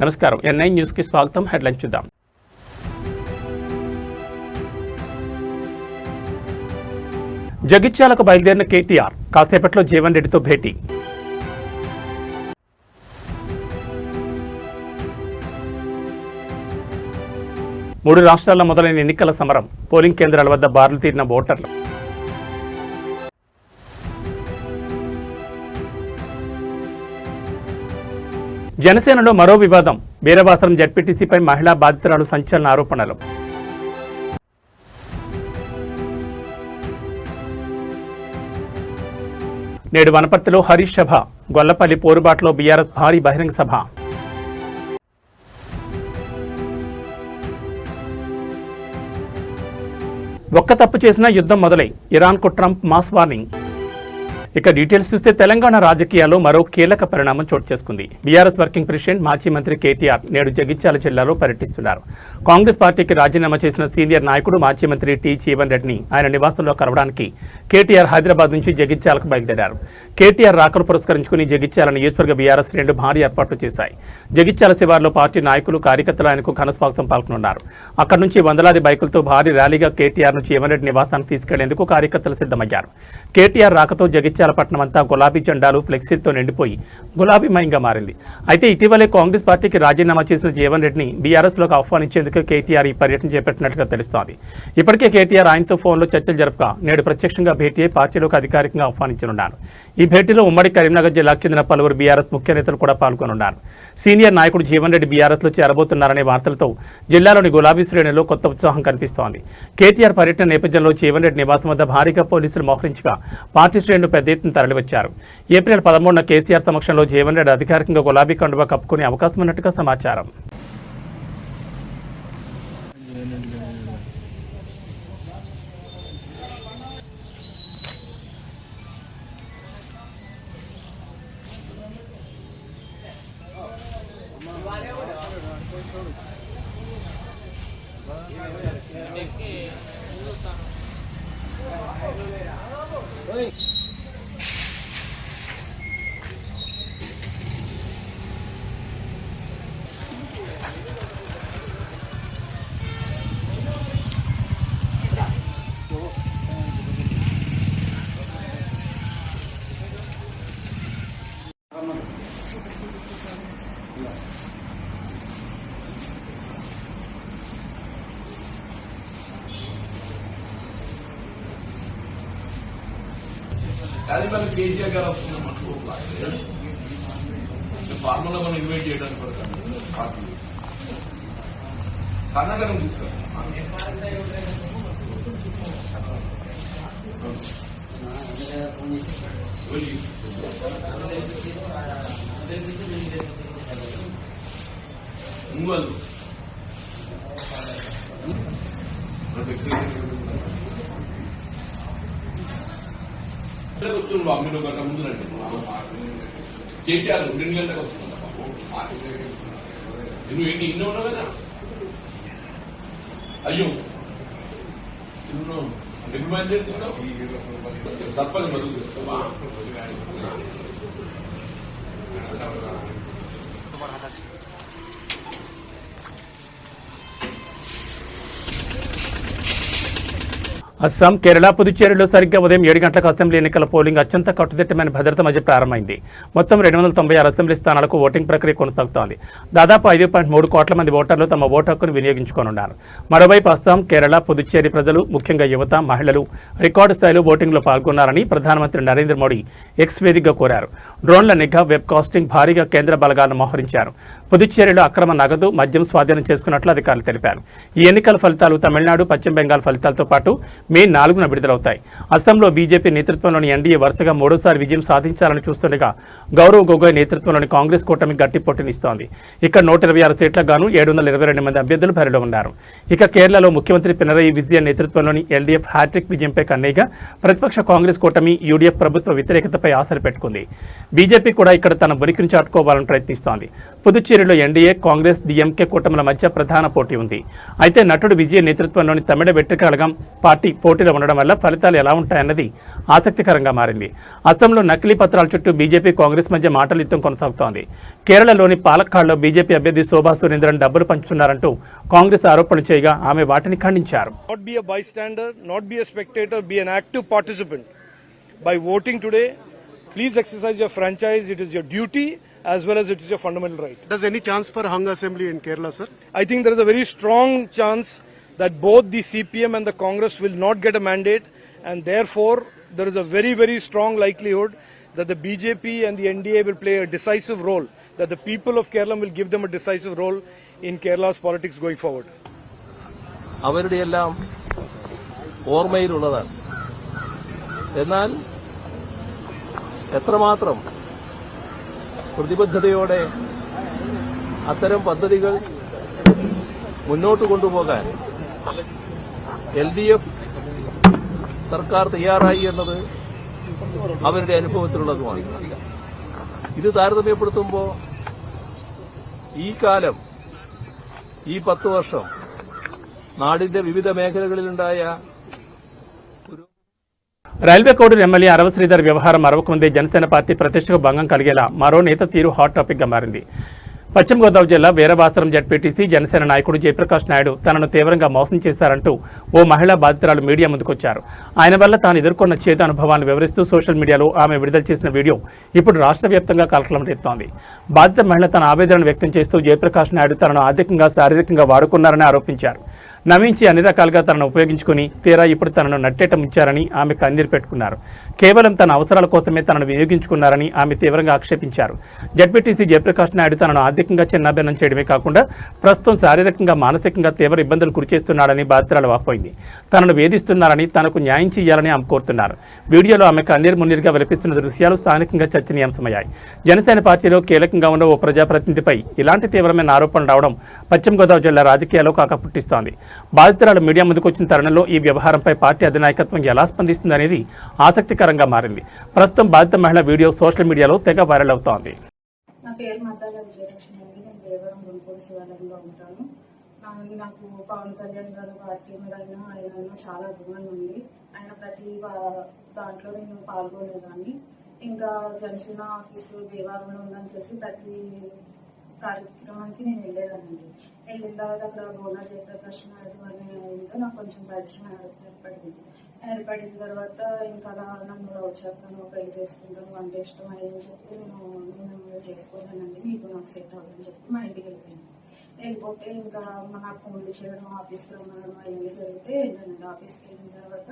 నమస్కారం NI news కి స్వాగతం. హెడ్లైన్స్ చూద్దాం. జగిత్యాలకు బయలుదేరిన కేటీఆర్ కాసేపట్లో జీవన్ రెడ్డితో భేటీ. మూడు రాష్ట్రాల్లో మొదలైన ఎన్నికల సమరం. పోలింగ్ కేంద్రాల వద్ద బార్లు తీరిన ఓటర్లు. జనసేనలో మరో వివాదం. వీరవాసరం జడ్పీటీసీపై మహిళా బాధితురాలు సంచలన ఆరోపణలు. నేడు వనపర్తిలో హరీష్ సభ. గొల్లపల్లి పోరుబాటులో బీఆర్ఎస్ భారీ బహిరంగ సభ. ఒక్క తప్పు చేసినా యుద్ధం మొదలై ఇరాన్కు ట్రంప్ మాస్ వార్నింగ్. ఇక డీటెయిల్స్ చూస్తే తెలంగాణ రాజకీయాల్లో మరో కీలక పరిణామం చోటు చేసుకుంది. బీఆర్ఎస్ వర్కింగ్ ప్రెసిడెంట్ మాజీ మంత్రి కేటీఆర్ నేడు జగిత్యాల జిల్లాలో పర్యటిస్తున్నారు. కాంగ్రెస్ పార్టీకి రాజీనామా చేసిన సీనియర్ నాయకుడు మాజీ మంత్రి జీవన్ రెడ్డిని ఆయన నివాసంలో కలవడానికి కేటీఆర్ హైదరాబాద్ నుంచి జగిత్యాలకు బయలుదేరారు. కేటీఆర్ రాకను పురస్కరించుకుని జగిత్యాల నియోజకవర్గ బీఆర్ఎస్ శ్రేణులు భారీ ఏర్పాట్లు చేశాయి. జగిత్యాల శివార్లో పార్టీ నాయకులు కార్యకర్తలు ఆయనకు ఘనస్వాగతం పాల్గొన్నారు. అక్కడి నుంచి వందలాది బైకులతో భారీ ర్యాలీగా కేటీఆర్ నుంచి జీవన్ రెడ్డి నివాసానికి తీసుకెళ్లేందుకు కార్యకర్తలు సిద్ధమయ్యారు. కేటీఆర్ రాకతో జగిత్యాల పట్టణం అంతా గులాబీ జెండాలు ఫ్లెక్సీలతో నిండిపోయి గులాబీమయంగా మారింది. అయితే ఇటీవలే కాంగ్రెస్ పార్టీకి రాజీనామా చేసిన జీవన్ రెడ్డిని బీఆర్ఎస్లోకి ఆహ్వానించేందుకు కేటీఆర్ ఈ పర్యటన చేపట్టినట్లుగా తెలుస్తోంది. ఇప్పటికే కేటీఆర్ ఆయనతో ఫోన్లో చర్చలు జరపగా నేడు ప్రత్యక్షంగా భేటీ అయి పార్టీలోకి అధికారికంగా ఆహ్వానించనున్నారు. ఈ భేటీలో ఉమ్మడి కరీంనగర్ జిల్లాకు చెందిన పలువురు బీఆర్ఎస్ ముఖ్య నేతలు కూడా పాల్గొనున్నారు. సీనియర్ నాయకుడు జీవన్ రెడ్డి బీఆర్ఎస్లో చేరబోతున్నారనే వార్తలతో జిల్లాలోని గులాబీ శ్రేణుల్లో కొత్త ఉత్సాహం కనిపిస్తోంది. కేటీఆర్ పర్యటన నేపథ్యంలో జీవన్ రెడ్డి నివాసం వద్ద భారీగా పోలీసులు మోహరించగా పార్టీ శ్రేణులు పెద్ద ఎత్తున తరలివచ్చారు. ఏప్రిల్ 13న కేసీఆర్ సమక్షంలో జీవన్ రెడ్డి అధికారికంగా గులాబీ కండువా కప్పుకునే అవకాశం ఉన్నట్టుగా సమాచారం. అది మన కేజీఆర్ గారు వస్తున్న ఫార్ములా మనం ఇన్వైట్ చేయడానికి పార్టీ కర్ణాటకం తీసుకోవాలి. వస్తున్నాడు అమ్మిలో గంట ముందు రండి. కేటీఆర్ 2 గంటలకు వస్తున్నాడు. నువ్వు ఏంటి ఇన్నో ఉన్నావు కదా. అయ్యో ఎప్పుడు బయలుదేరుతున్నావు? సర్పంచ్ బతుకుతావా? అస్సాం, కేరళ, పుదుచ్చేరిలో సరిగ్గా ఉదయం 7 గంటలకు అసెంబ్లీ ఎన్నికల పోలింగ్ అత్యంత కట్టుదిట్టమైన భద్రత మధ్య ప్రారంభమైంది. మొత్తం 296 అసెంబ్లీ స్థానాలకు ఓటింగ్ ప్రక్రియ కొనసాగుతోంది. దాదాపు 5.3 కోట్ల మంది ఓటర్లు తమ ఓటు హక్కును వినియోగించుకోనున్నారు. మరోవైపు అస్సాం, కేరళ, పుదుచ్చేరి ప్రజలు, ముఖ్యంగా యువత, మహిళలు రికార్డు స్థాయిలో ఓటింగ్లో పాల్గొన్నారని ప్రధానమంత్రి నరేంద్ర మోడీ ఎక్స్ వేదికగా కోరారు. డ్రోన్ల నిఘా, వెబ్ కాస్టింగ్ భారీగా కేంద్ర బలగాలను మోహరించారు. పుదుచ్చేరిలో అక్రమ నగదు, మద్యం స్వాధీనం చేసుకున్నట్లు అధికారులు తెలిపారు. ఈ ఎన్నికల ఫలితాలు తమిళనాడు, పశ్చిమ బెంగాల్ ఫలితాలతో పాటు మే 4న విడుదలవుతాయి. అస్సాంలో బీజేపీ నేతృత్వంలోని ఎన్డీఏ వరుసగా 3వ విజయం సాధించాలని చూస్తుండగా గౌరవ్ గొగోయ్ నేతృత్వంలోని కాంగ్రెస్ కూటమి గట్టి పోటీనిస్తోంది. ఇక్కడ 126 సీట్లకు గాను 722 మంది అభ్యర్థులు బరిలో ఉన్నారు. ఇక కేరళలో ముఖ్యమంత్రి పినరయి విజయన్ నేతృత్వంలోని ఎల్డీఎఫ్ హ్యాట్రిక్ విజయంపై కన్నయ్యగా ప్రతిపక్ష కాంగ్రెస్ కూటమి యూడీఎఫ్ ప్రభుత్వ వ్యతిరేకతపై ఆశలు పెట్టుకుంది. బీజేపీ కూడా ఇక్కడ తన ఉనికిని చాటుకోవాలని ప్రయత్నిస్తోంది. పుదుచ్చేరిలో ఎన్డీఏ, కాంగ్రెస్, డీఎంకే కూటమిల మధ్య ప్రధాన పోటీ ఉంది. అయితే నటుడు విజయ్ నేతృత్వంలోని తమిళ వెట్రికళగం పార్టీ పోటీలో ఉండడం వల్ల ఫలితాలు ఎలా ఉంటాయన్నది ఆసక్తికరంగా మారింది. అస్సాంలో నకిలీ పత్రాల చుట్టూ బీజేపీ, కాంగ్రెస్ మధ్య మాటల యుద్ధం కొనసాగుతోంది. కేరళలోని పాలక్కాడ్లో బీజేపీ అభ్యర్థి శోభా సురేంద్రన్ డబ్బులు పంచుతున్నారంటూ కాంగ్రెస్ ఆరోపణలు చేయగా ఆమె వాటిని ఖండించారు. Not be a bystander, not be a spectator, be an active participant. By voting today, please exercise your franchise. It is your duty as well as it is your fundamental right. Does any chance for hung assembly in Kerala, sir? I think there is a very strong chance that both the CPM and the Congress will not get a mandate, and therefore there is a very, very strong likelihood that the BJP and the NDA will play a decisive role, that the people of Kerala will give them a decisive role in Kerala's politics going forward. അവരുടെ എല്ലാം ഓർമ്മയിലുള്ളതാണ്. എന്നാൽ എത്രമാത്രം പ്രതിബദ്ധതയോടെ അത്തരം പദ്ധതികൾ മുന്നോട്ട് കൊണ്ടുപോകാൻ LDF സർക്കാർ തയ്യാറായി എന്നത് അവരുടെ അനുഭവത്തിലുള്ളതുമാണ്. ഇത് താരതമ്യപ്പെടുത്തുമ്പോൾ ഈ കാലം, ഈ 10 വർഷം നാടിന്റെ വിവിധ മേഖലകളിലുണ്ടായ రైల్వే కోడూరు ఎమ్మెల్యే అరవ శ్రీధర్ వ్యవహారం మరొక ముందే జనసేన పార్టీ ప్రతిష్టకు భంగం కలిగేలా మరో నేత తీరు హాట్ టాపిక్గా మారింది. పశ్చిమ గోదావరి జిల్లా వీరవాసరం జడ్పీటీసీ జనసేన నాయకుడు జయప్రకాష్ నాయుడు తనను తీవ్రంగా మోసం చేశారంటూ ఓ మహిళా బాధితురాలు మీడియా ముందుకొచ్చారు. ఆయన వల్ల తాను ఎదుర్కొన్న చేదు అనుభవాన్ని వివరిస్తూ సోషల్ మీడియాలో ఆమె విడుదల చేసిన వీడియో ఇప్పుడు రాష్ట్ర వ్యాప్తంగా కలకలం రేపుతోంది. బాధిత మహిళ తన ఆవేదనను వ్యక్తం చేస్తూ జయప్రకాష్ నాయుడు తనను ఆర్థికంగా, శారీరకంగా వాడుకున్నారని ఆరోపించారు. నవ్వించి అన్ని రకాలుగా తనను ఉపయోగించుకుని తీరా ఇప్పుడు తనను నట్టేట ముంచారని ఆమె కన్నీరు పెట్టుకున్నారు. కేవలం తన అవసరాల కోసమే తనను వినియోగించుకున్నారని ఆమె తీవ్రంగా ఆక్షేపించారు. జడ్పీటీసీ జయప్రకాష్ నాయుడు తనను ఆర్థికంగా చిన్నాభిన్నం చేయడమే కాకుండా ప్రస్తుతం శారీరకంగా, మానసికంగా తీవ్ర ఇబ్బందులు గురిచేస్తున్నాడని బాధితురాలు వాపోయింది. తనను వేధిస్తున్నారని, తనకు న్యాయం చేయాలని ఆమె కోరుతున్నారు. వీడియోలో ఆమె కన్నీరు మున్నీరుగా విలపిస్తున్న దృశ్యాలు స్థానికంగా చర్చనీయాంశమయ్యాయి. జనసేన పార్టీలో కీలకంగా ఉన్న ఓ ప్రజాప్రతినిధిపై ఇలాంటి తీవ్రమైన ఆరోపణలు రావడం పశ్చిమ గోదావరి జిల్లా రాజకీయాల్లో కాక పుట్టిస్తోంది. బాధితురాలు మీడియా ముందుకు వచ్చిన తరుణంలో ఈ వ్యవహారంపై పార్టీ అధినాయకత్వం ఎలా స్పందిస్తుందనేది ఆసక్తికరంగా మారింది. ప్రస్తుతం బాధిత మహిళ వీడియో సోషల్ మీడియాలో తెగ వైరల్ అవుతోంది. నా పేరు మద్దాల విజయలక్ష్మి అండి. నేను దేవరం గుంటూరు శివాలయంలో ఉంటాను. నాకు పవన్ కళ్యాణ్ గారు పార్టీ మీద ఆయన చాలా అభిమానం ఉంది. ఆయన ప్రతి దాంట్లో నేను పాల్గొనేదాన్ని. ఇంకా జనసేన ఆఫీసు దేవాలయంలో ఉందని తెలిసి ప్రతి కార్యక్రమానికి నేను వెళ్ళేదానండి. వెళ్ళిన తర్వాత అక్కడ గోనా జయప్రకాష్ నాయుడు అనే ఇంకా నాకు కొంచెం పరిచయం ఏర్పడిన తర్వాత ఇంకా అలా నన్ను లవ్ చేస్తాను, పెళ్లి చేసుకుంటాను, అంటే ఇష్టం అని చెప్పి నేను చేసుకోలేనండి, మీకు నాకు సెట్ అవ్వదని చెప్పి మా ఇంటికి వెళ్ళిపోతే ఇంకా నాకు ఫోన్లు చేయడం, ఆఫీస్కి రమ్మడం అవన్నీ జరిగితే వెళ్ళానండి. ఆఫీస్కి వెళ్ళిన తర్వాత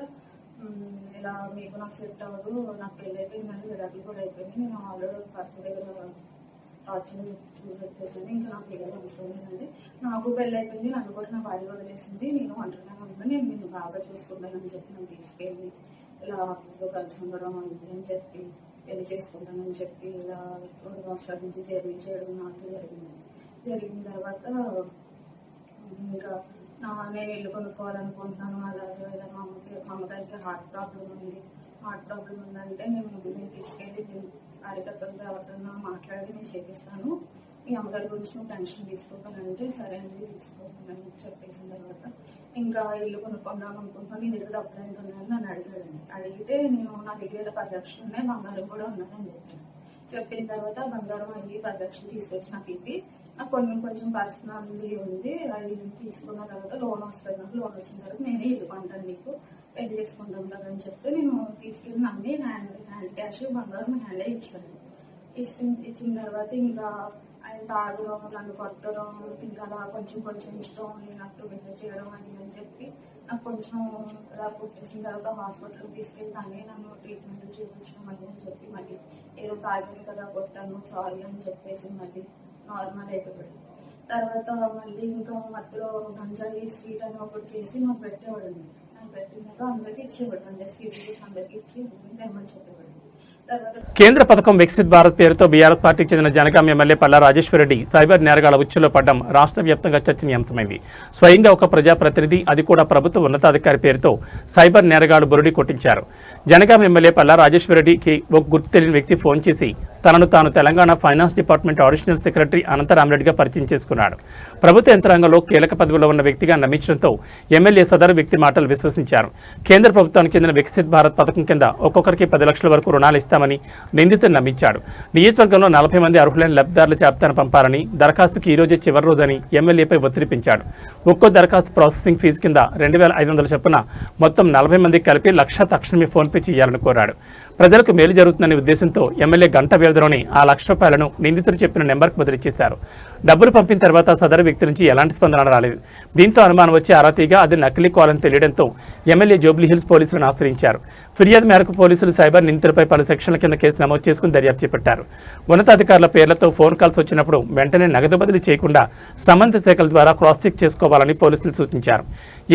ఇలా మీకు నాకు సెట్ అవ్వదు, నాకు పెళ్ళి అయిపోయిందని విడాకులు కూడా అయిపోయింది, నేను ఆల్రెడీ భర్త దగ్గర టార్చర్ చూసి వచ్చేసాను, ఇంకా నాకు దగ్గర అవసరం లేదండి, నాకు పెళ్ళి అయిపోయింది, నన్ను కూడా నా భార్య వదిలేసింది, నేను ఒంటరిగా ఉంటాను, నేను నిన్ను బాగా చూసుకుంటానని చెప్పి నన్ను తీసుకెళ్ళి ఇలా ఆఫీస్లో కలిసి ఉండడం అని చెప్పి పెళ్లి చేసుకుంటానని చెప్పి ఇలా 2 సంవత్సరాల నుంచి జర్నీ చేయడం నాకు జరిగిన తర్వాత ఇంకా నేను ఇల్లు కొనుక్కోవాలనుకుంటున్నాను. అలాగే ఇలా మా అమ్మగారికి హార్ట్ ప్రాబ్లం ఉందంటే నేను తీసుకెళ్ళి కార్యకర్తలతో ఎవరికన్నా మాట్లాడి నేను చేపిస్తాను, మీ అమ్మగారి గురించి నువ్వు టెన్షన్ తీసుకోవాలంటే సరే అండి తీసుకోవాలని చెప్పేసిన తర్వాత ఇంకా ఇల్లు కొనుక్కుందాం అనుకుంటున్నాను, నీ దగ్గర డబ్బులు ఎంత ఉన్నాయని నన్ను అడిగాడండి. అడిగితే నేను నా దగ్గర 10 లక్షలు ఉన్నాయి, బంగారం కూడా ఉన్నదని చెప్పిన తర్వాత బంగారం అయ్యి 10 లక్షలు తీసుకొచ్చి నాకు ఇప్పి నాకు కొంచెం పర్సనల్లీ ఉంది, అది తీసుకున్న తర్వాత లోన్ వస్తుంది, నాకు లోన్ వచ్చిన తర్వాత నేనే ఇల్లు కొంటాను, నీకు పెళ్లి చేసుకుంటాం కదా అని చెప్తే నేను తీసుకెళ్ళి అన్ని హ్యాండ్ క్యాష్ బంగారం హ్యాండే ఇచ్చాను. ఇచ్చిన తర్వాత ఇంకా ఆయన తాగడం, నన్ను కొట్టడం, ఇంకా అలా కొంచెం ఇష్టం లేనట్టు బిహేవ్ చేయడం అని చెప్పి నాకు కొంచెం ఇలా పుట్టేసిన తర్వాత హాస్పిటల్కి తీసుకెళ్ళి అన్నీ నన్ను ట్రీట్మెంట్ చూపించడం అని చెప్పి మళ్ళీ ఏదో తాగాను కదా కొట్టాను సారీ అని చెప్పేసి మళ్ళీ నార్మల్ అయిపోయాడు. తర్వాత మళ్ళీ ఇంకా మధ్యలో గంజాయి స్వీట్ అని ఒకటి చేసి నాకు పెట్టేవాడు. నాకు పెట్టినాక అందరికి ఇచ్చేవాడు, గంజాయి స్వీట్ చేసి అందరికి ఇచ్చి తెమ్మని చెప్పేవాడు. కేంద్ర పథకం వికసిత్ భారత్ పేరుతో బీఆర్ఎస్ పార్టీకి చెందిన జనగాం ఎమ్మెల్యే పల్లా రాజేశ్వరరెడ్డి సైబర్ నేరగాళ్ల ఉచ్చులో పడ్డం రాష్ట్ర వ్యాప్తంగా చర్చనీయాంశమైంది. స్వయంగా ఒక ప్రజాప్రతినిధి, అది కూడా ప్రభుత్వ ఉన్నతాధికారి పేరుతో సైబర్ నేరగాళ్లు బురుడి కొట్టించారు. జనగాం ఎమ్మెల్యే పల్లా రాజేశ్వరరెడ్డికి ఒక గుర్తు తెలియని వ్యక్తి ఫోన్ చేసి తనను తాను Telangana finance department additional secretary అనంతరామరెడ్డిగా పరిచయం చేసుకున్నాడు. ప్రభుత్వ యంత్రాంగంలో కీలక పదవిలో ఉన్న వ్యక్తిగా నమ్మించడంతో ఎమ్మెల్యే సదరు వ్యక్తి మాటలు విశ్వసించారు. కేంద్ర ప్రభుత్వానికి చెందిన వికసిత్ భారత్ పథకం కింద ఒక్కొక్కరికి 10 లక్షల వరకు రుణాలు ఇస్తామని నిందితులు నమ్మించాడు. నియోజకవర్గంలో 40 మంది అర్హులైన లబ్ధిదారుల జాబితాను పంపాలని, దరఖాస్తుకి ఈ రోజే చివరి రోజని ఎమ్మెల్యేపై ఒత్తిడి పెంచాడు. ఒక్కో దరఖాస్తు ప్రాసెసింగ్ ఫీజు కింద 2500 చొప్పున మొత్తం 40 మందికి కలిపి 1 లక్ష తక్షణమే ఫోన్పే చేయాలని కోరాడు. ప్రజలకు మేలు జరుగుతుందనే ఉద్దేశంతో ఎమ్మెల్యే గంట వ్యవధిలోనే ఆ ₹1,00,000 నిందితులు చెప్పిన నెంబర్కు బదిలీ చేశారు. డబ్బులు పంపిన తర్వాత సదరు వ్యక్తి నుంచి ఎలాంటి స్పందన రాలేదు. దీంతో అనుమానం వచ్చి ఆరాతీగా అది నకిలీ కాల్ అని తెలియడంతో ఎమ్మెల్యే జూబ్లీహిల్స్ పోలీసులను ఆశ్రయించారు. ఫిర్యాదు మేరకు పోలీసులు సైబర్ నిందితులపై పలు సెక్షన్ల కింద కేసు నమోదు చేసుకుని దర్యాప్తు చేపట్టారు. ఉన్నతాధికారుల పేర్లతో ఫోన్ కాల్స్ వచ్చినప్పుడు వెంటనే నగదు బదిలీ చేయకుండా సంబంధిత శాఖల ద్వారా క్రాస్ చెక్ చేసుకోవాలని పోలీసులు సూచించారు.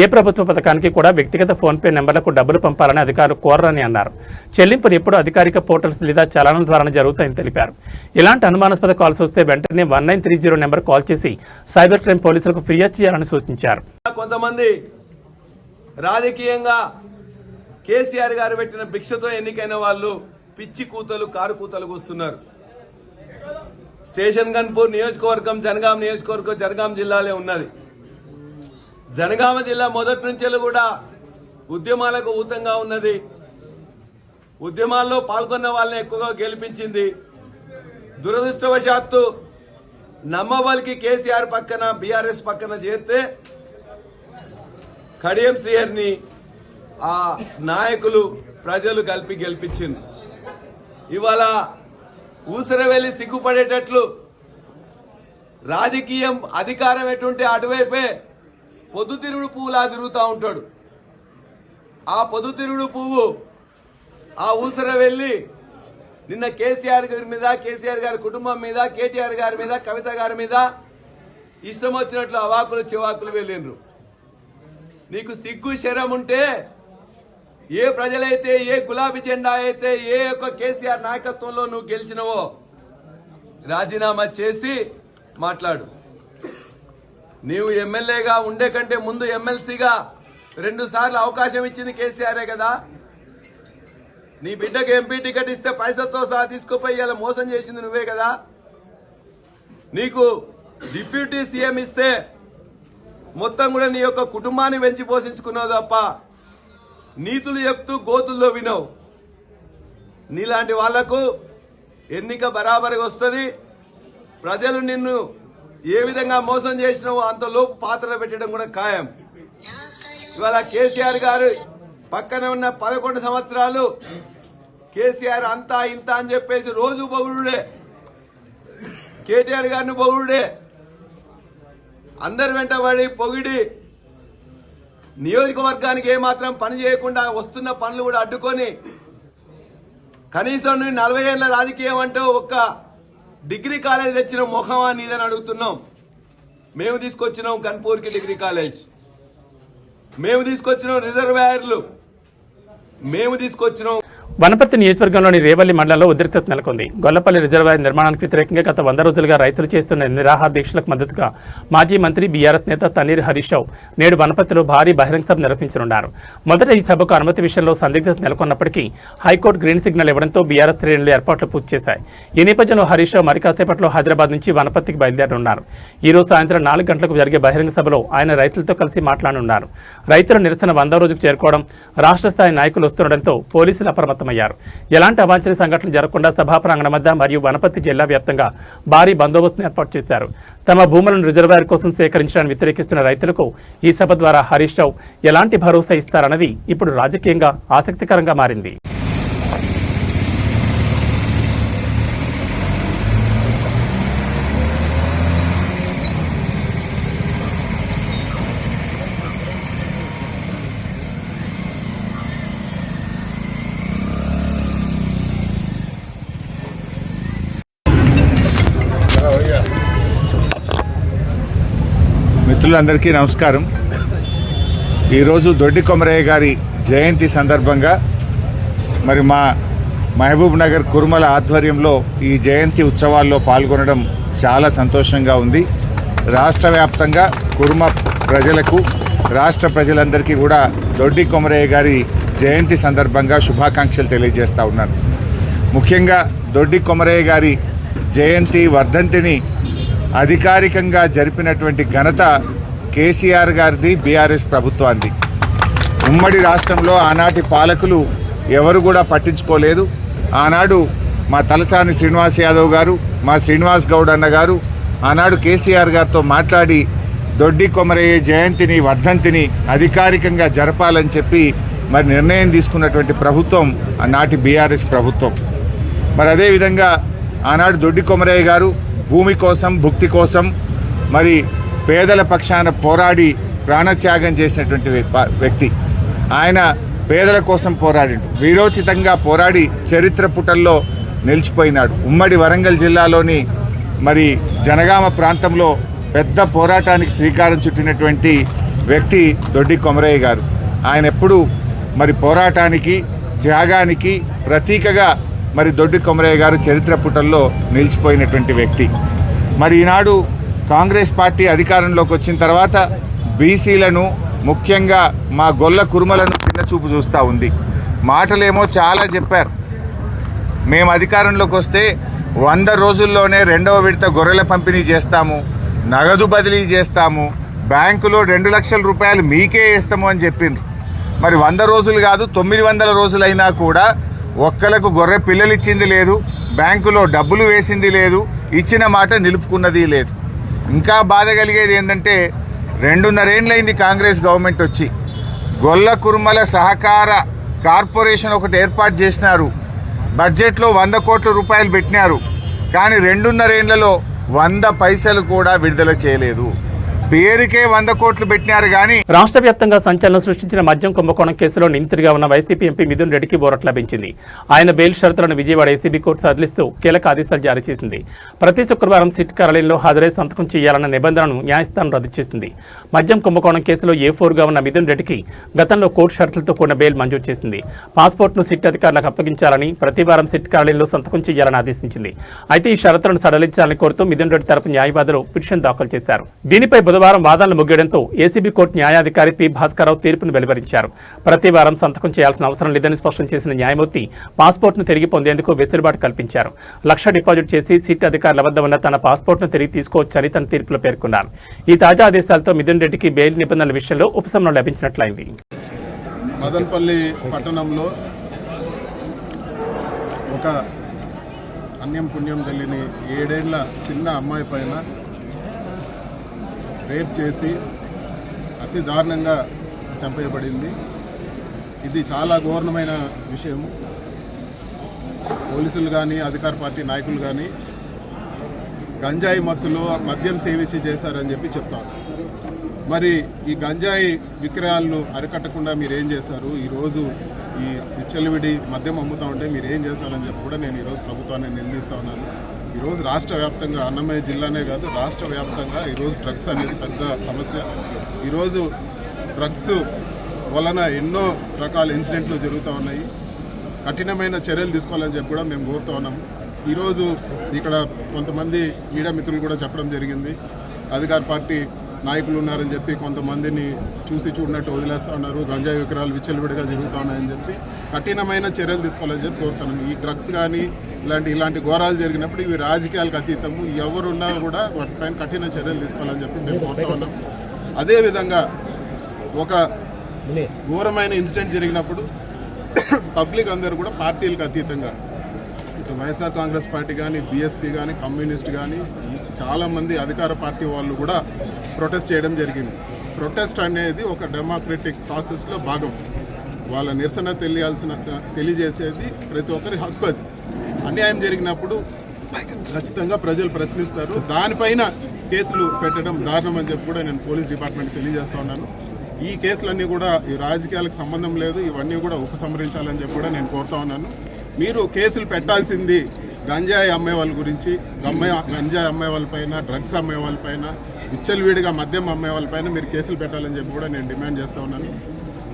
ఏ ప్రభుత్వ పథకానికి కూడా వ్యక్తిగత ఫోన్పే నెంబర్లకు డబ్బులు పంపాలని అధికారులు కోరరని అన్నారు. చెల్లింపులు ఎప్పుడు అధికారిక పోర్టల్స్ లేదా చలానాల ద్వారానే జరుగుతాయని తెలిపారు. ఇలాంటి అనుమానాస్పద కాల్స్ వస్తే వెంటనే 1930 నెంబర్ కాల్ చేసి సైబర్ క్రైమ్ పోలీసులకు ఫిర్యాదు చేయాలని సూచించారు. కొంతమంది రాజకీయంగా కేసీఆర్ గారు పెట్టిన భిక్షతో ఎన్నికైన వాళ్ళు పిచ్చి కూతలు కారు కూతలు వస్తున్నారు. స్టేషన్ గన్పూర్ నియోజకవర్గం జనగాం నియోజకవర్గం జనగాం జిల్లాలో ఉన్నది. జనగామ జిల్లా మొదటి నుంచి కూడా ఉద్యమాలకు ఊతంగా ఉన్నది. ఉద్యమాల్లో పాల్గొన్న వాళ్ళని ఎక్కువగా గెలిపించింది. దురదృష్టవశాత్తు నమ్మబలికి కేసీఆర్ పక్కన బీఆర్ఎస్ పక్కన చేరితే కడియం శ్రీహరిని ఆ నాయకులు ప్రజలు కలిపి గెలిపించింది. ఇవాళ ఊసర వెళ్లి సిగ్గుపడేటట్లు రాజకీయం అధికారం ఎటుంటే అటువైపే పొద్దుతిరుగుడు పువ్వులా తిరుగుతూ ఉంటాడు. ఆ పొద్దుతిరుగుడు పువ్వు ఆ ఊసర వెళ్లి నిన్న కేసీఆర్ గారి మీద, కేసీఆర్ గారి కుటుంబం మీద, కేటీఆర్ గారి మీద, కవిత గారి మీద ఇష్టం వచ్చినట్లు అవాకులు చివాకులు వెళ్ళిండ్రు. నీకు సిగ్గు శరం ఉంటే ఏ ప్రజలైతే, ఏ గులాబీ జెండా అయితే, ఏ యొక్క కేసీఆర్ నాయకత్వంలో నువ్వు గెలిచినవో రాజీనామా చేసి మాట్లాడు. నీవు ఎమ్మెల్యేగా ఉండే కంటే ముందు ఎమ్మెల్సీగా 2 సార్లు అవకాశం ఇచ్చింది కేసీఆరే కదా. నీ బిడ్డకు ఎంపీ టికెట్ ఇస్తే పైసలతో సహా తీసుకుపోయి ఇలా మోసం చేసింది నువ్వే కదా. నీకు డిప్యూటీ సీఎం ఇస్తే మొత్తం కూడా నీ యొక్క కుటుంబాన్ని పెంచి పోషించుకున్నావు తప్ప నీతులు చెప్తూ గోతుల్లో వినవు. నీలాంటి వాళ్లకు ఎన్నిక బరాబరిగా వస్తుంది. ప్రజలు నిన్ను ఏ విధంగా మోసం చేసినావో అంత లోపు పాత్ర పెట్టడం కూడా ఖాయం. ఇవాళ కేసీఆర్ గారు పక్కన ఉన్న 11 సంవత్సరాలు కేసీఆర్ అంతా ఇంత అని చెప్పేసి రోజు పొగుడుడే, కేటీఆర్ గారిని పొగుడుడే, అందరి వెంటబడి పొగిడి నియోజకవర్గానికి ఏమాత్రం పని చేయకుండా వస్తున్న పనులు కూడా అడ్డుకొని కనీసం 40 ఏళ్ల రాజకీయం అంటే ఒక్క డిగ్రీ కాలేజ్ తెచ్చిన మొహమా నీదని అడుగుతున్నాం. మేము తీసుకొచ్చినాం కన్పూర్కి డిగ్రీ కాలేజ్, మేము తీసుకొచ్చినాం రిజర్వాయర్లు, మేము తీసుకొచ్చినాం. వనపర్తి నియోజకవర్గంలోని రేవల్లి మండలంలో ఉద్రిక్తత నెలకొంది. గొల్లపల్లి రిజర్వాయర్ నిర్మాణానికి వ్యతిరేకంగా గత 100 రోజులుగా రైతులు చేస్తున్న నిరాహార దీక్షలకు మద్దతుగా మాజీ మంత్రి బీఆర్ఎస్ నేత తన్నీర్ హరీష్ రావు నేడు వనపర్తిలో భారీ బహిరంగ సభ నిర్వహించనున్నారు. మొదట ఈ సభకు అనుమతి విషయంలో సందిగ్ధత నెలకొన్నప్పటికీ హైకోర్టు గ్రీన్ సిగ్నల్ ఇవ్వడంతో బీఆర్ఎస్ శ్రేణులు ఏర్పాట్లు పూర్తి చేశాయి. ఈ నేపథ్యంలో హరీష్ రావు మరి కాసేపట్లో హైదరాబాద్ నుంచి వనపర్తికి బయలుదేరనున్నారు. ఈ రోజు సాయంత్రం 4 గంటలకు జరిగే బహిరంగ సభలో ఆయన రైతులతో కలిసి మాట్లాడనున్నారు. రైతుల నిరసన 100వ రోజుకు చేరుకోవడం, రాష్ట్ర స్థాయి నాయకులు వస్తుండటంతో పోలీసులు అప్రమత్తమయ్యారు. ఎలాంటి అవాంఛనీయ సంఘటనలు జరగకుండా సభా ప్రాంగణం వద్ద మరియు వనపర్తి జిల్లా వ్యాప్తంగా భారీ బందోబస్తును ఏర్పాటు చేశారు. తమ భూములను రిజర్వాయర్ కోసం సేకరించడానికి వ్యతిరేకిస్తున్న రైతులకు ఈ సభ ద్వారా హరీష్ రావు ఎలాంటి భరోసా ఇస్తారన్నది ఇప్పుడు రాజకీయంగా ఆసక్తికరంగా మారింది. మిత్రులందరికీ నమస్కారం. ఈరోజు దొడ్డి కొమరయ్య గారి జయంతి సందర్భంగా మరి మా మహబూబ్ నగర్ కుర్మల ఆధ్వర్యంలో ఈ జయంతి ఉత్సవాల్లో పాల్గొనడం చాలా సంతోషంగా ఉంది. రాష్ట్ర వ్యాప్తంగా కుర్మ ప్రజలకు, రాష్ట్ర ప్రజలందరికీ కూడా దొడ్డి కొమరయ్య గారి జయంతి సందర్భంగా శుభాకాంక్షలు తెలియజేస్తా ఉన్నాను. ముఖ్యంగా దొడ్డి కొమరయ్య గారి జయంతి వర్ధంతిని అధికారికంగా జరిపినటువంటి ఘనత కేసీఆర్ గారిది, బీఆర్ఎస్ ప్రభుత్వాన్ని. ఉమ్మడి రాష్ట్రంలో ఆనాటి పాలకులు ఎవరు కూడా పట్టించుకోలేదు. ఆనాడు మా తలసాని శ్రీనివాస్ యాదవ్ గారు, మా శ్రీనివాస్ గౌడ్ అన్న గారు ఆనాడు కేసీఆర్ గారితో మాట్లాడి దొడ్డి కొమరయ్య జయంతిని, వర్ధంతిని అధికారికంగా జరపాలని చెప్పి మరి నిర్ణయం తీసుకున్నటువంటి ప్రభుత్వం ఆనాటి బీఆర్ఎస్ ప్రభుత్వం. మరి అదేవిధంగా ఆనాడు దొడ్డి కొమరయ్య గారు భూమి కోసం, భుక్తి కోసం మరి పేదల పక్షాన పోరాడి ప్రాణత్యాగం చేసినటువంటి వ్యక్తి. ఆయన పేదల కోసం పోరాడిండు, వీరోచితంగా పోరాడి చరిత్ర పుటల్లో నిలిచిపోయినాడు. ఉమ్మడి వరంగల్ జిల్లాలోని మరి జనగామ ప్రాంతంలో పెద్ద పోరాటానికి శ్రీకారం చుట్టినటువంటి వ్యక్తి దొడ్డి కొమరయ్య గారు. ఆయన ఎప్పుడు మరి పోరాటానికి, త్యాగానికి ప్రతీకగా మరి దొడ్డి కొమరయ్య గారు చరిత్ర పుటల్లో నిలిచిపోయినటువంటి వ్యక్తి. మరి ఈనాడు కాంగ్రెస్ పార్టీ అధికారంలోకి వచ్చిన తర్వాత బీసీలను, ముఖ్యంగా మా గొల్ల కుర్మలను చిన్నచూపు చూస్తూ ఉంది. మాటలేమో చాలా చెప్పారు. మేము అధికారంలోకి వస్తే 100 రోజుల్లోనే 2వ విడత గొర్రెల పంపిణీ చేస్తాము, నగదు బదిలీ చేస్తాము, బ్యాంకులో 2 లక్షల రూపాయలు మీకే వేస్తాము అని చెప్పిండ్రు. మరి 100 రోజులు కాదు, 900 రోజులైనా కూడా ఒక్కలకు గొర్రె పిల్లలు ఇచ్చింది లేదు, బ్యాంకులో డబ్బులు వేసింది లేదు, ఇచ్చిన మాట నిలుపుకున్నది లేదు. ఇంకా బాధ కలిగేది ఏంటంటే 2.5 ఏళ్ళైంది కాంగ్రెస్ గవర్నమెంట్ వచ్చి. గొల్ల కుర్మల సహకార కార్పొరేషన్ ఒకటి ఏర్పాటు చేసినారు. బడ్జెట్లో 100 కోట్ల రూపాయలు పెట్టినారు. కానీ 2.5 ఏళ్లలో 100 పైసలు కూడా విడుదల చేయలేదు. పేరుకే 100 కోట్లు పెట్టినారు కానీ. రాష్ట్ర వ్యాప్తంగా సంచలనం సృష్టించిన మద్యం కుంభకోణం కేసులో నిందితుడిగా ఉన్న వైసీపీ ఎంపీ మిథున్ రెడ్డికి బోరట్ లభించింది. ఆయన బెయిల్ షరతులను విజయవాడ ఏసీబీ కోర్టు సడలిస్తూ కీలక ఆదేశాలు జారీ చేసింది. ప్రతి శుక్రవారం సిట్ కార్యాలయంలో హాజరై సంతకం చేయాలన్న నిబంధనను న్యాయస్థానం రద్దు చేసింది. మద్యం కుంభకోణం కేసులో A4గా ఉన్న మిథున్ రెడ్డికి గతంలో కోర్టు షరతులతో కూడిన బెయిల్ మంజూరు చేసింది. పాస్పోర్ట్ను సిట్ అధికారులకు అప్పగించాలని, ప్రతి వారం సిట్ కార్యాలయంలో సంతకం చేయాలని ఆదేశించింది. అయితే ఈ షరతులను సడలించాలని కోరుతూ మిథున్ రెడ్డి తరపు న్యాయవాదులు పిటిషన్ దాఖలు చేశారు. దీనిపై బుధవారం వాదనలు ముగియడంతో ఏసీబీ కోర్టు న్యాయాధికారి పి భాస్కరరావు తీర్పును వెలువరించారు. ప్రతి వారం సంతకం చేయాల్సిన అవసరం లేదని స్పష్టం చేసిన న్యాయమూర్తి పాస్పోర్ట్ను తిరిగి పొందేందుకు వెసులుబాటు కల్పించారు. 1 లక్ష డిపాజిట్ చేసి సిట్ అధికారుల వద్ద ఉన్న తన పాస్పోర్ట్ను తిరిగి తీసుకోవచ్చని తన తీర్పులో పేర్కొన్నారు. ఈ తాజా ఆదేశాలతో మిథున్ రెడ్డికి బెయిల్ నిబంధనల విషయంలో ఉపశమనం లభించినట్లయింది. మదనపల్లి పట్టణంలో ఒక అన్యం పుణ్యం తెలియని 7 ఏళ్ల చిన్న అమ్మాయి పైన రేప్ చేసి అతి దారుణంగా చంపేయబడింది. ఇది చాలా ఘోరమైన విషయం. పోలీసులు కానీ, అధికార పార్టీ నాయకులు కానీ గంజాయి మత్తులో మద్యం సేవించి చేశారని చెప్పి చెప్తారు. మరి ఈ గంజాయి విక్రయాలను అరికట్టకుండా మీరు ఏం చేశారు? ఈరోజు ఈ విచ్చలవిడి మద్యం అమ్ముతూ ఉంటే మీరు ఏం చేశారని చెప్పి కూడా నేను ఈరోజు ప్రభుత్వాన్ని నిలదీస్తూ ఉన్నాను. ఈరోజు రాష్ట్ర వ్యాప్తంగా, అన్నమయ్య జిల్లానే కాదు రాష్ట్ర వ్యాప్తంగా ఈరోజు డ్రగ్స్ అనేది పెద్ద సమస్య. ఈరోజు డ్రగ్స్ వలన ఎన్నో రకాల ఇన్సిడెంట్లు జరుగుతూ ఉన్నాయి. కఠినమైన చర్యలు తీసుకోవాలని చెప్పి కూడా మేము కోరుతూ ఉన్నాము. ఈరోజు ఇక్కడ కొంతమంది మీడియా మిత్రులు కూడా చెప్పడం జరిగింది, అధికార పార్టీ నాయకులు ఉన్నారని చెప్పి కొంతమందిని చూసి చూడనట్టు వదిలేస్తూ ఉన్నారు, గంజాయి విక్రయాలు విచ్చలవిడిగా జరుగుతూ ఉన్నాయని చెప్పి కఠినమైన చర్యలు తీసుకోవాలని చెప్పి కోరుతున్నాను. ఈ డ్రగ్స్ కానీ ఇలాంటి ఘోరాలు జరిగినప్పుడు ఇవి రాజకీయాలకు అతీతము, ఎవరున్నా కూడా వాటిపైన కఠిన చర్యలు తీసుకోవాలని చెప్పి మేము కోరుతా ఉన్నాం. అదేవిధంగా ఒక ఘోరమైన ఇన్సిడెంట్ జరిగినప్పుడు పబ్లిక్ అందరూ కూడా పార్టీలకు అతీతంగా, ఇటు వైఎస్ఆర్ కాంగ్రెస్ పార్టీ కానీ, బీఎస్పీ కానీ, కమ్యూనిస్ట్ కానీ చాలామంది అధికార పార్టీ వాళ్ళు కూడా ప్రొటెస్ట్ చేయడం జరిగింది. ప్రొటెస్ట్ అనేది ఒక డెమోక్రటిక్ ప్రాసెస్లో భాగం. వాళ్ళ నిరసన తెలియజేసేది ప్రతి ఒక్కరి హక్కు. అది అన్యాయం జరిగినప్పుడు ఖచ్చితంగా ప్రజలు ప్రశ్నిస్తారు. దానిపైన కేసులు పెట్టడం దారుణం అని చెప్పి కూడా నేను పోలీస్ డిపార్ట్మెంట్ తెలియజేస్తా ఉన్నాను. ఈ కేసులన్నీ కూడా ఈ రాజకీయాలకు సంబంధం లేదు, ఇవన్నీ కూడా ఉపసంహరించాలని చెప్పి కూడా నేను కోరుతా ఉన్నాను. మీరు కేసులు పెట్టాల్సింది గంజాయి అమ్మే వాళ్ళ గురించి, గంజాయి అమ్మే వాళ్ళపైన, డ్రగ్స్ అమ్మే వాళ్ళపైన, విచ్చలవిడిగా మద్యం అమ్మే వాళ్ళపైన మీరు కేసులు పెట్టాలని చెప్పి కూడా నేను డిమాండ్ చేస్తా ఉన్నాను.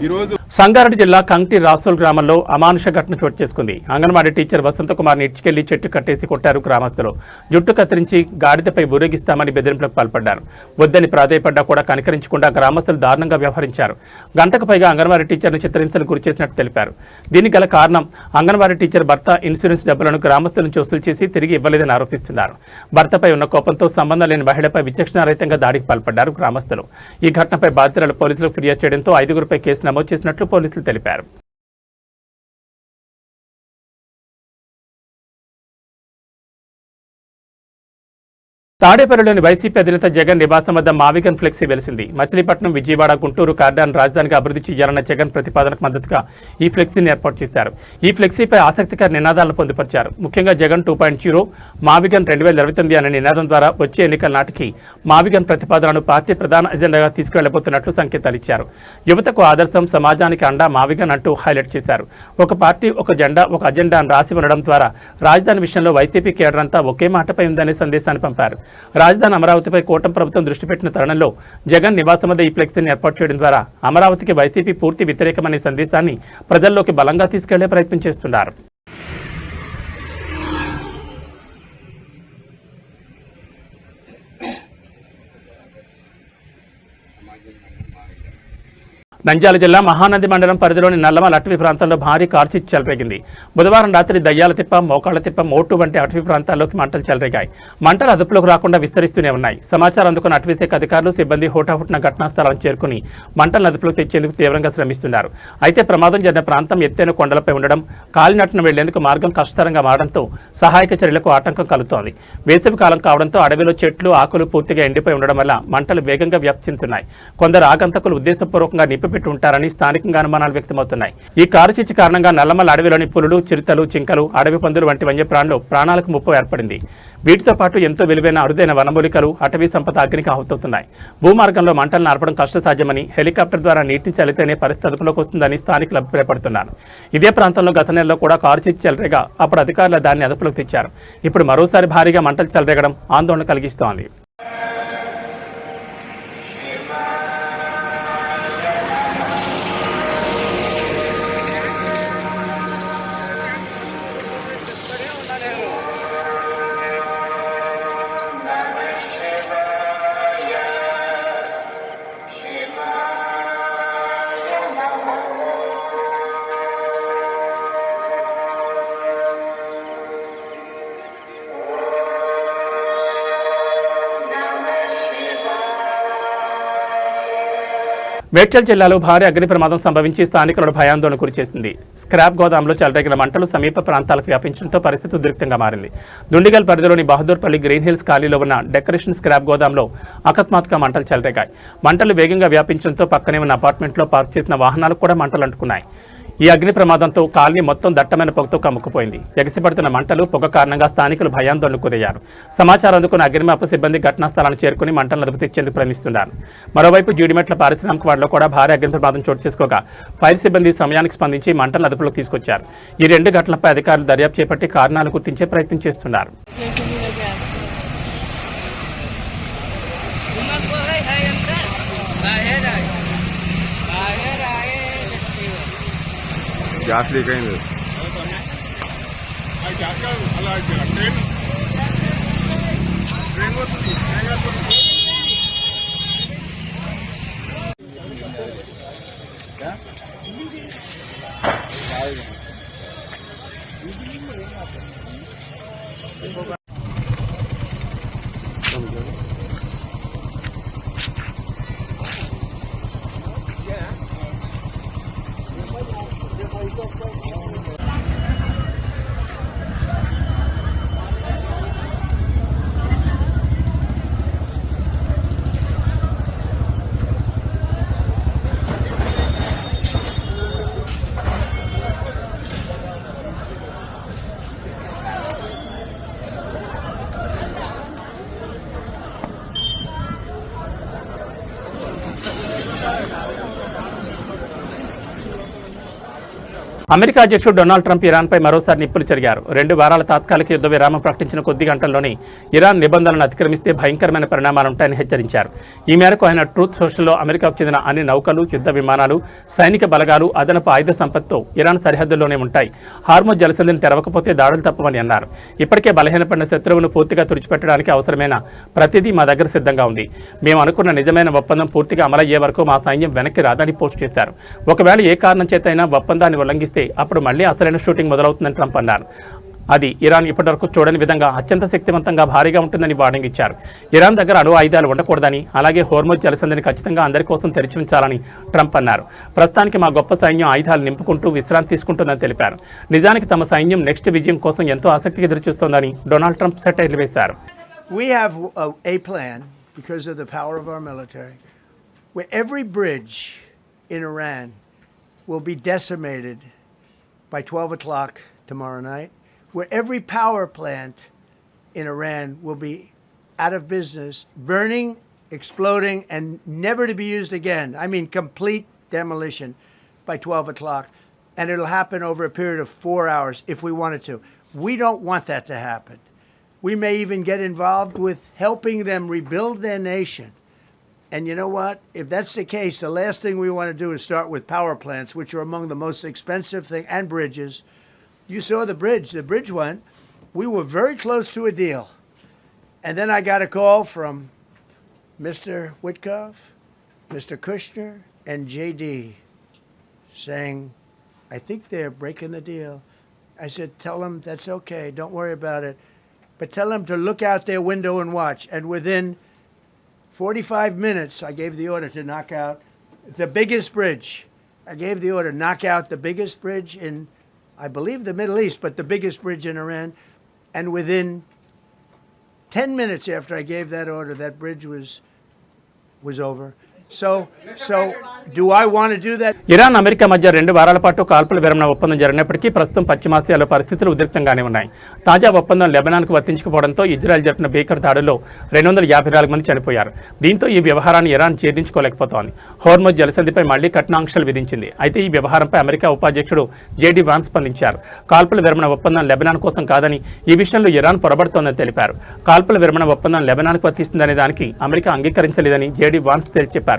ఈరోజు సంగారెడ్డి జిల్లా కంక్టి రాసోల్ గ్రామంలో అమానుష ఘటన చోటు చేసుకుంది. అంగన్వాడీ టీచర్ వసంతకుమార్ని ఇడ్చుకెళ్లి చెట్టు కట్టేసి కొట్టారు గ్రామస్తులు. జుట్టు కత్తిరించి గాడిదపై ఊరేగిస్తామని బెదిరింపులకు పాల్పడ్డారు. వద్దని ప్రాధేయపడ్డా కూడా కనికరించకుండా గ్రామస్తులు దారుణంగా వ్యవహరించారు. గంటకు పైగా అంగన్వాడీ టీచర్ను చిత్రహింసలు గురిచేసినట్టు తెలిపారు. దీనికి గల కారణం అంగన్వాడీ టీచర్ భర్త ఇన్సూరెన్స్ డబ్బులను గ్రామస్తుల నుంచి వసూలు చేసి తిరిగి ఇవ్వలేదని ఆరోపిస్తున్నారు. భర్తపై ఉన్న కోపంతో సంబంధం లేని మహిళపై విచక్షణారహితంగా దాడికి పాల్పడ్డారు గ్రామస్తులు. ఈ ఘటనపై బాధితురాలు పోలీసులకు ఫిర్యాదు చేయడంతో 5గురిపై కేసు నమోదు చేసినట్లు పోలీసులు తెలిపారు. తాడేపల్లిలోని వైసీపీ అధినేత జగన్ నివాసం వద్ద మావిగన్ ఫ్లెక్సీ వెలిసింది. మచిలీపట్నం, విజయవాడ, గుంటూరు కార్డాన్ రాజధానిగా అభివృద్ధి చేయాలన్న జగన్ ప్రతిపాదనకు మద్దతుగా ఈ ఫ్లెక్సీని ఏర్పాటు చేశారు. ఈ ఫ్లెక్సీపై ఆసక్తికర నినాదాలను పొందుపరిచారు. ముఖ్యంగా జగన్ 2.0 మావిగన్ 2029 అనే నినాదం ద్వారా వచ్చే ఎన్నికల నాటికి మావిగన్ ప్రతిపాదనను పార్టీ ప్రధాన ఎజెండాగా తీసుకెళ్లబోతున్నట్లు సంకేతాలు ఇచ్చారు. యువతకు ఆదర్శం, సమాజానికి అండా మావిగన్ అంటూ హైలైట్ చేశారు. ఒక పార్టీ, ఒక జెండా, ఒక అజెండా అని రాసి ఉండడం ద్వారా రాజధాని విషయంలో వైసీపీ కేడర్ అంతా ఒకే మాటపై ఉందనే సందేశాన్ని పంపారు. రాజధాని అమరావతిపై కూటమి ప్రభుత్వం దృష్టి పెట్టిన తరుణంలో జగన్ నివాసం వద్ద ఈ ఫ్లెక్సీని ఏర్పాటు చేయడం ద్వారా అమరావతికి వైసీపీ పూర్తి వ్యతిరేకమనే సందేశాన్ని ప్రజల్లోకి బలంగా తీసుకెళ్లే ప్రయత్నం చేస్తున్నారు. నంద్యాల జిల్లా మహానంది మండలం పరిధిలోని నల్లమల అటవీ ప్రాంతంలో భారీ కార్చిచ్చు చెలరేగింది. బుధవారం రాత్రి దయ్యాలతిప్ప, మోకాళ్లతిప్ప, మోటు వంటి అటవీ ప్రాంతాల్లోకి మంటలు చెలరేగాయి. మంటలు అదుపులోకి రాకుండా విస్తరిస్తూనే ఉన్నాయి. సమాచారం అందుకున్న అటవీశాఖ అధికారులు, సిబ్బంది హోటాహుటిన ఘటనా స్థలాన్ని చేరుకుని మంటలను అదుపులోకి తెచ్చేందుకు తీవ్రంగా శ్రమిస్తున్నారు. అయితే ప్రమాదం జరిగిన ప్రాంతం ఎత్తైన కొండలపై ఉండడం, కాలినట్టున వెళ్లేందుకు మార్గం కష్టతరంగా మారడంతో సహాయక చర్యలకు ఆటంకం కలుగుతోంది. వేసవి కాలం కావడంతో అడవిలో చెట్లు, ఆకులు పూర్తిగా ఎండిపోయి ఉండడం వల్ల మంటలు వేగంగా వ్యాప్తి చెందుతున్నాయి. కొందరు ఆగంతకులు ఉద్దేశపూర్వకంగా నిప్పు పెట్టి ఉంటారని స్థానికంగా అనుమానాలు వ్యక్తమవుతున్నాయి. ఈ కారుచిచ్చు కారణంగా నల్లమల అడవిలోని పులులు, చిరుతలు, జింకలు, అడవి పందులు వంటి వన్యప్రాణులు ప్రాణాలకు ముప్పు ఏర్పడింది. వీటితో పాటు ఎంతో విలువైన అరుదైన వనమూలికలు, అటవీ సంపద అగ్నికి ఆహుతవుతున్నాయి. భూమార్గంలో మంటలను ఆర్పడం కష్టసాధ్యమని, హెలికాప్టర్ ద్వారా నీటిని చల్లితేనే పరిస్థితి అదుపులోకి వస్తుందని స్థానికులు అభిప్రాయపడుతున్నారు. ఇదే ప్రాంతంలో గత నెలలో కూడా కారుచిచ్చు చెలరేగా అప్పుడు అధికారులు దాన్ని అదుపులోకి తెచ్చారు. ఇప్పుడు మరోసారి భారీగా మంటలు చెలరేగడం ఆందోళన కలిగిస్తోంది. మేడ్చల్ జిల్లాలో భారీ అగ్ని ప్రమాదం సంభవించి స్థానికులను భయాందోళన గురిచేసింది. స్క్రాప్ గోదాంలో చెలరేగిన మంటలు సమీప ప్రాంతాలకు వ్యాపించడంతో పరిస్థితి ఉద్రిక్తంగా మారింది. దుండిగల్ పరిధిలోని బహదూర్పల్లి గ్రీన్ హిల్స్ ఖాళీలో ఉన్న డెకరేషన్ స్క్రాప్ గోదాంలో అకస్మాత్తుగా మంటలు చెలరేగాయి. మంటలు వేగంగా వ్యాపించడంతో పక్కనే ఉన్న అపార్ట్మెంట్లో పార్క్ చేసిన వాహనాలకు కూడా మంటలు అంటుకున్నాయి. ఈ అగ్ని ప్రమాదంతో కాలనీ మొత్తం దట్టమైన పొగతో కమ్ముకుపోయింది. ఎగసిపడుతున్న మంటలు, పొగ కారణంగా స్థానికులు భయాందోళనకు గురయ్యారు. సమాచారం అందుకున్న అగ్నిమాపక సిబ్బంది ఘటనా స్థలాన్ని చేరుకుని మంటలను అదుపు తెచ్చేందుకు ప్రయత్నిస్తున్నారు. మరోవైపు జీడిమెట్ల పారిశ్రామిక వాడలో కూడా భారీ అగ్ని ప్రమాదం చోటు చేసుకోగా ఫైర్ సిబ్బంది సమయానికి స్పందించి మంటలను అదుపులోకి తీసుకొచ్చారు. ఈ రెండు ఘటనలపై అధికారులు దర్యాప్తు చేపట్టి కారణాలు గుర్తించే ప్రయత్నం చేస్తున్నారు. గ్యాస్ లీక్ అయింది. అమెరికా అధ్యక్షుడు డొనాల్డ్ ట్రంప్ ఇరాన్పై మరోసారి నిప్పులు చెరిగారు. 2 వారాల తాత్కాలిక యుద్ధ విరామం ప్రకటించిన కొద్ది గంటల్లోనే ఇరాన్ నిబంధనలను అతిక్రమిస్తే భయంకరమైన పరిణామాలుంటాయని హెచ్చరించారు. ఈ మేరకు ఆయన ట్రూత్ సోషల్లో అమెరికాకు చెందిన అన్ని నౌకలు, యుద్ధ విమానాలు, సైనిక బలగాలు అదనపు ఆయుధ సంపత్తో ఇరాన్ సరిహద్దుల్లోనే ఉంటాయి. హార్మోజ్ జలసంధిని తెరవకపోతే దాడులు తప్పవని అన్నారు. ఇప్పటికే బలహీనపడిన శత్రువును పూర్తిగా తుడిచిపెట్టడానికి అవసరమైన ప్రతిదీ మా దగ్గర సిద్ధంగా ఉంది. మేము అనుకున్న నిజమైన ఒప్పందం పూర్తిగా అమలయ్యే వరకు మా సైన్యం వెనక్కి రాదని పోస్ట్ చేశారు. ఒకవేళ ఏ కారణం చేతైనా ఒప్పందాన్ని ఉల్లంఘిస్తే అప్పుడు మళ్లీ అసలైన షూటింగ్ మొదలవుతుందని ట్రంప్ అన్నారు. అది ఇరాన్ ఇప్పటివరకు చూడని విధంగా అత్యంత శక్తివంతంగా భారీగా ఉంటుందని వార్నింగ్ ఇచ్చారు. ఇరాన్ దగ్గర అణు ఆయుధాలు ఉండకూడదని, అలాగే హోర్మోజ్ జలసంధిని ఖచ్చితంగా అందరి కోసం తెరిచి ఉంచాలని ట్రంప్ అన్నారు. ప్రస్తుతానికి మా గొప్ప సైన్యం ఆయుధాలు నింపుకుంటూ విశ్రాంతి తీసుకుంటుందని తెలిపారు. నిజానికి తమ సైన్యం నెక్స్ట్ విజయం కోసం ఎంతో ఆసక్తిగా ఎదురుచూస్తోందని డొనాల్డ్ ట్రంప్ సెటైర్లు వేశారు. We have a plan because of the power of our military where every bridge in Iran will be decimated by 12 o'clock tomorrow night, where every power plant in Iran will be out of business, burning, exploding, and never to be used again. I mean, complete demolition by 12 o'clock. And it'll happen over a period of 4 hours if we wanted to. We don't want that to happen. We may even get involved with helping them rebuild their nation. And you know what? If that's the case, the last thing we want to do is start with power plants, which are among the most expensive thing, and bridges. You saw the bridge went. We were very close to a deal. And then I got a call from Mr. Witkoff, Mr. Kushner, and JD saying, I think they're breaking the deal. I said, tell them that's okay. Don't worry about it. But tell them to look out their window and watch. And within 45 minutes, I gave the order to knock out the biggest bridge. I gave the order, knock out the biggest bridge in, I believe, the Middle East, but the biggest bridge in Iran. And within 10 minutes after I gave that order, that bridge was over. So do I want to do that? Iran America మధ్య 2 వారాల పాటు కాల్పుల విరమణ ఒప్పందం జరిగినప్పటికీ ప్రస్తుతం పశ్చిమాసియాలో పరిస్థితులు ఉద్రిక్తంగానే ఉన్నాయి. తాజా ఒప్పందం లెబనాన్కు వర్తించకపోవడంతో ఇజ్రాయెల్ జరిపిన భీకర దాడుల్లో 254 మంది చనిపోయారు. దీంతో ఈ వ్యవహారాన్ని ఇరాన్ ఛేదించుకోలేకపోతోంది. హోర్మోజ్ జలసంధిపై మళ్లీ కఠినాంక్షలు విధించింది. అయితే ఈ వ్యవహారంపై అమెరికా ఉపాధ్యక్షుడు జేడీ వాన్స్ స్పందించారు. కాల్పుల విరమణ ఒప్పందం లెబనాన్ కోసం కాదని, ఈ విషయంలో ఇరాన్ పొరబడుతోందని తెలిపారు. కాల్పుల విరమణ ఒప్పందం లెబనాన్కు వర్తిస్తుందనే దానికి అమెరికా అంగీకరించలేదని జేడీ వాన్స్ తేల్చెప్పారు.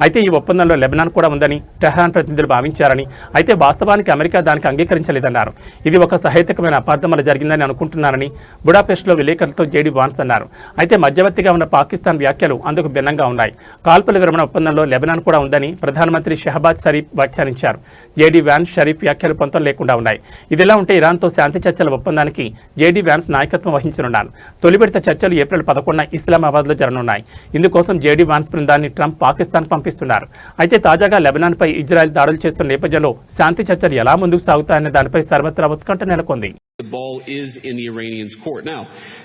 అయితే ఈ ఒప్పందంలో లెబనాన్ కూడా ఉందని టెహ్రాన్ ప్రతినిధులు భావించారని, అయితే వాస్తవానికి అమెరికా దానికి అంగీకరించలేదన్నారు. ఇది ఒక సహేతుకమైన అపార్థం వల్ల జరిగిందని అనుకుంటున్నారని బుడాపెస్ట్లో విలేకరులతో జేడీ వాన్స్ అన్నారు. అయితే మధ్యవర్తిగా ఉన్న పాకిస్తాన్ వ్యాఖ్యలు అందుకు భిన్నంగా ఉన్నాయి. కాల్పుల విరమణ ఒప్పందంలో లెబనాన్ కూడా ఉందని ప్రధానమంత్రి షహబాజ్ షరీఫ్ వ్యాఖ్యానించారు. జేడీ వాన్స్, షరీఫ్ వ్యాఖ్యలు పొంతం లేకుండా ఉన్నాయి. ఇదిలా ఉంటే ఇరాన్తో శాంతి చర్చల ఒప్పందానికి జేడీ వాన్స్ నాయకత్వం వహించనున్నారు. తొలి విడత చర్చలు ఏప్రిల్ 11న ఇస్లామాబాద్లో జరగనున్నాయి. ఇందుకోసం జేడీ వాన్స్ బృందాన్ని ట్రంప్ పాకిస్తాన్ పంపిస్తున్నారు. అయితే తాజాగా లెబనాన్పై ఇజ్రాయెల్ దాడులు చేస్తున్న నేపథ్యంలో శాంతి చర్చలు ఎలా ముందుకు సాగుతాయనే దానిపై సర్వత్రా ఉత్కంఠ నెలకొంది. The ball is in the Iranians' court. Now,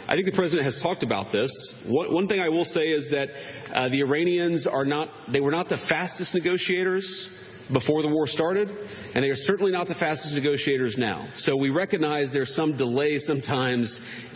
I think the president has talked about this. One thing I will say is that the Iranians were not the fastest negotiators before the war started, and they are certainly not the fastest negotiators now. So we recognize there's some delay sometimes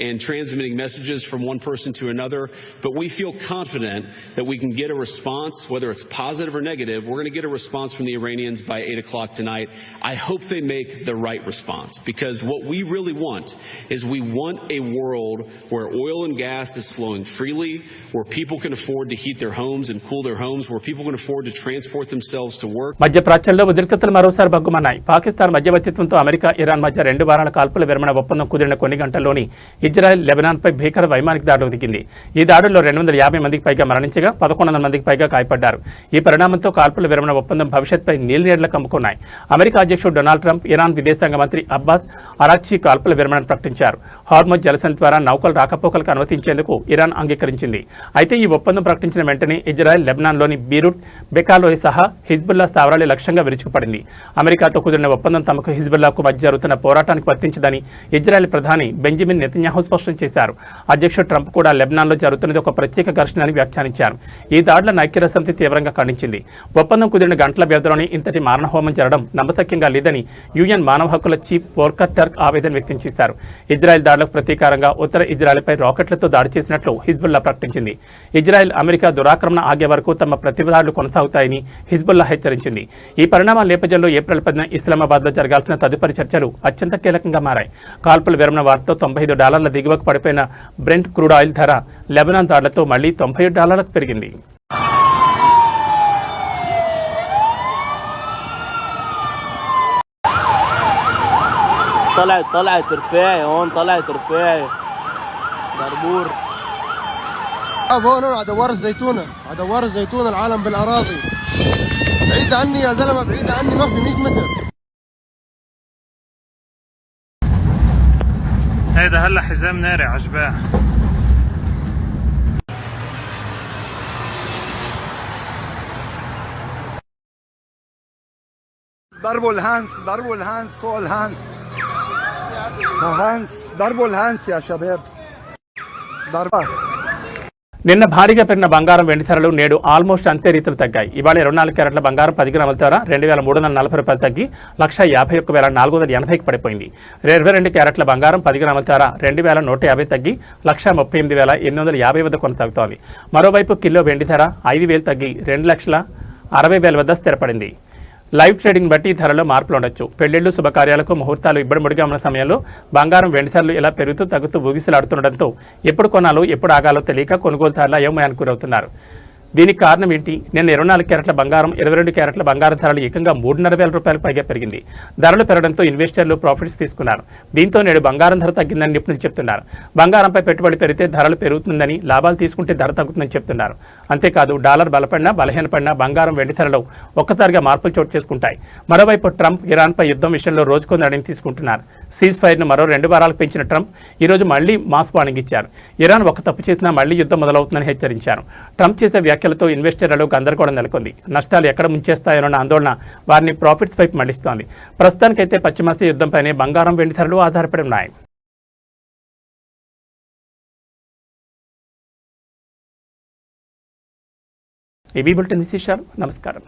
in transmitting messages from one person to another, but we feel confident that we can get a response, whether it's positive or negative. We're going to get a response from the Iranians by 8 o'clock tonight. I hope they make the right response, because what we really want is we want a world where oil and gas is flowing freely, where people can afford to heat their homes and cool their homes, where people can afford to transport themselves to work. మధ్యప్రాచ్యంలో ఉద్రిక్తతలు మరోసారి బగ్గుమన్నాయి. Pakistan మధ్యవర్తిత్వంతో America, Iran మధ్య 2 వారాల కాల్పుల విరమణ ఒప్పందం కుదిరిన కొన్ని గంటల్లోని Israel లెబనాన్పై భీకర వైమానిక దాడులు దిగింది. ఈ దాడుల్లో 250 మందికి పైగా మరణించగా 1100 మందికి పైగా గాయపడ్డారు. ఈ పరిణామంతో కాల్పుల విరమణ ఒప్పందం భవిష్యత్తుపై నీళ్లు కమ్ముకున్నాయి. అమెరికా అధ్యక్షుడు డొనాల్డ్ ట్రంప్, ఇరాన్ విదేశాంగ మంత్రి అబ్బాస్ అరాక్చీ కాల్పుల విరమణను ప్రకటించారు. హార్మోజ్ జలసంధి ద్వారా నౌకల రాకపోకలకు అనుమతించేందుకు ఇరాన్ అంగీకరించింది. అయితే ఈ ఒప్పందం ప్రకటించిన వెంటనే ఇజ్రాయెల్ లెబనాన్లోని బీరూట్, బెకాలోయ్ సహా హిజ్బుల్లా స్థావరాలు లక్ష్యంగా విరుచుకుపడింది. అమెరికాతో కుదిరిన ఒప్పందం తమకు హిజ్బుల్లాకు మధ్య జరుగుతున్న పోరాటానికి వర్తించదని ఇజ్రాయెల్ ప్రధాని బెంజమిన్ నెతన్యాహు స్పష్టం చేశారు. అధ్యక్షుడు ట్రంప్ కూడా లెబనాన్లో జరుగుతున్నది ఒక ప్రత్యేక ఘర్షణ అని వ్యాఖ్యానించారు. ఈ దాడులను ఐక్యరాజ్యసమితి తీవ్రంగా ఖండించింది. ఒప్పందం కుదిరిన గంటల వ్యవధిలోనే ఇంతటి మారణహోమం జరగడం నమ్మశక్యంగా లేదని యుఎన్ మానవ హక్కుల చీఫ్ వోల్కర్ టర్క్ ఆవేదన వ్యక్తం చేశారు. ఇజ్రాయెల్ దాడులకు ప్రతీకారంగా ఉత్తర ఇజ్రాయెల్పై రాకెట్లతో దాడి చేసినట్లు హిజ్బుల్లా ప్రకటించింది. ఇజ్రాయెల్, అమెరికా దురాక్రమణ ఆగే వరకు తమ ప్రతిదాడులు కొనసాగుతాయని హిజ్బుల్లా హెచ్చరించింది. ఈ పరిణామాల నేపథ్యంలో ఏప్రిల్ 10న ఇస్లామాబాద్లో జరగాల్సిన తదుపరి చర్చలు అత్యంత కీలకంగా మారాయి. కాల్పుల విరమణ వార్తతో $95 దిగువకు పడిపోయిన బ్రెంట్ క్రూడ్ ఆయిల్ ధర లెబనాన్ దాడులతో మళ్లీ $97 పెరిగింది. طلعت رفاعي هون طلعت رفاعي دربور هون على دوار الزيتونه على دوار الزيتونه العالم بالاراضي بعيد عني يا زلمه بعيد عني ما في 100 متر. هيدا هلا حزام ناري عجباه. ضربوا الهانس فوق الهانس ضربوا الهانس يا شباب ضربة. నిన్న భారీగా పెరిగిన బంగారం వెండి ధరలు నేడు ఆల్మోస్ట్ అంతే రీతిలో తగ్గాయి. ఇవాళ 24 క్యారెట్ల బంగారం 10 గ్రాముల ధర $2,340 తగ్గి $151,480కి పడిపోయింది. 22 క్యారెట్ల బంగారం 10 గ్రాముల ధర $2,150 తగ్గి $138,850 వద్ద కొనసాగుతోంది. మరోవైపు కిలో వెండి ధర 5,000 తగ్గి $2,60,000 వద్ద స్థిరపడింది. లైవ్ ట్రేడింగ్ బట్టి ధరలో మార్పులు ఉండొచ్చు. పెళ్లిళ్లు, శుభకార్యాలకు ముహూర్తాలు ఇబ్బడిముడిగా ఉన్న సమయంలో బంగారం వెండి ధరలు ఇలా పెరుగుతూ తగ్గుతూ ఊగిసలాడుతుండటంతో ఎప్పుడు కొనాలో ఎప్పుడు ఆగాలో తెలియక కొనుగోలుదారులు అయోమయానికి గురవుతున్నారు. దీనికి కారణం ఏంటి? నిన్న 24 క్యారెట్ల బంగారం 22 క్యారెట్ల బంగారం ధరలు ఏకంగా $3,500 పైగా పెరిగింది. ధరలు పెరగడంతో ఇన్వెస్టర్లు ప్రాఫిట్స్ తీసుకున్నారు. దీంతో నేడు బంగారం ధర తగ్గిందని నిపుణులు చెప్తున్నారు. బంగారంపై పెట్టుబడి పెరిగితే ధరలు పెరుగుతుందని, లాభాలు తీసుకుంటే ధర తగ్గుతుందని చెప్తున్నారు. అంతేకాదు డాలర్ బలపడినా బలహీనపడినా బంగారం వెండి ధరలో ఒక్కసారిగా మార్పులు చోటు చేసుకుంటాయి. మరోవైపు ట్రంప్ ఇరాన్పై యుద్ధం విషయంలో రోజుకో నిర్ణయం తీసుకుంటున్నారు. సీజ్ ఫైర్ను మరో 2 వారాలకు పెంచిన ట్రంప్ ఈరోజు మళ్లీ మాస్ వార్నింగ్ ఇచ్చారు. ఇరాన్ ఒక తప్పు చేసినా మళ్లీ యుద్ధం మొదలవుతుందని హెచ్చరించారు. ట్రంప్ చేసే వ్యాఖ్యలతో ఇన్వెస్టర్లలో గందరగోళం నెలకొంది. నష్టాలు ఎక్కడ ముంచేస్తాయోనన్న ఆందోళన వారిని ప్రాఫిట్స్ వైపు మళ్లిస్తోంది. ప్రస్తుతానికైతే పశ్చిమాసియా యుద్ధంపైనే బంగారం వెండి ధరలు ఆధారపడి ఉన్నాయి. ఏబీ బులెటిన్ విశేషాలు. నమస్కారం.